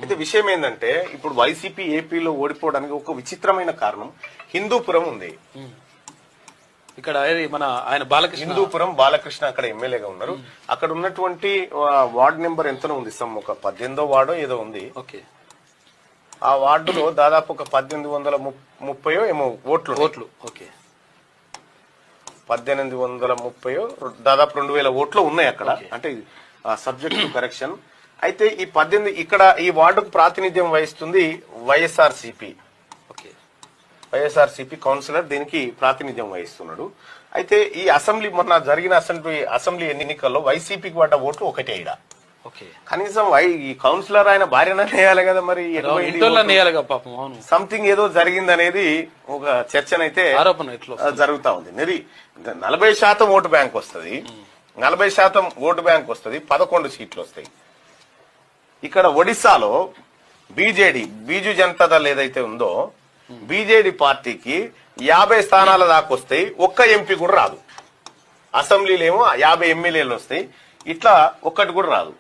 అయితే విషయం ఏంటంటే ఇప్పుడు వైసీపీ ఏపీలో ఓడిపోవడానికి ఒక విచిత్రమైన కారణం హిందూపురం ఉంది. ఇక్కడ మన ఆయన బాలకృష్ణ హిందూపురం బాలకృష్ణ అక్కడ ఎమ్మెల్యేగా ఉన్నారు. అక్కడ ఉన్నటువంటి వార్డు నెంబర్ ఎంతనో ఉంది, ఒక 18వ వార్డో ఏదో ఉంది. ఓకే. ఆ వార్డులో దాదాపు ఒక 1830 ఏమో ఓట్లు. ఓకే. 1830 దాదాపు 2000 ఓట్లు ఉన్నాయి అక్కడ. అంటే సబ్జెక్ట్ టు కరెక్షన్. అయితే ఈ 18 ఇక్కడ ఈ వార్డుకు ప్రాతినిధ్యం వహిస్తుంది వైఎస్ఆర్సీపీ. వైఎస్ఆర్సీపీ కౌన్సిలర్ దీనికి ప్రాతినిధ్యం వహిస్తున్నాడు. అయితే ఈ అసెంబ్లీ మొన్న జరిగిన అసెంబ్లీ ఎన్నికల్లో వైసీపీకి పడ్డ ఓట్లు ఒకటే. ఈడ కనీసం ఈ కౌన్సిలర్ ఆయన భార్యనే వేయాలి కదా, మరి సంథింగ్ ఏదో జరిగిందనేది ఒక చర్చనైతే జరుగుతా ఉంది. మరి 40% ఓటు బ్యాంక్ వస్తుంది, 40% ఓటు బ్యాంక్ వస్తుంది, 11 సీట్లు వస్తాయి. ఇక్కడ ఒడిశాలో బీజు జనతా దళ్ ఏదైతే ఉందో బీజేడీ పార్టీకి 50 స్థానాల దాకా వస్తాయి, ఒక్క ఎంపీ కూడా రాదు. అసెంబ్లీలో ఏమో 50 ఎమ్మెల్యేలు వస్తాయి, ఇట్లా ఒక్కటి కూడా రాదు.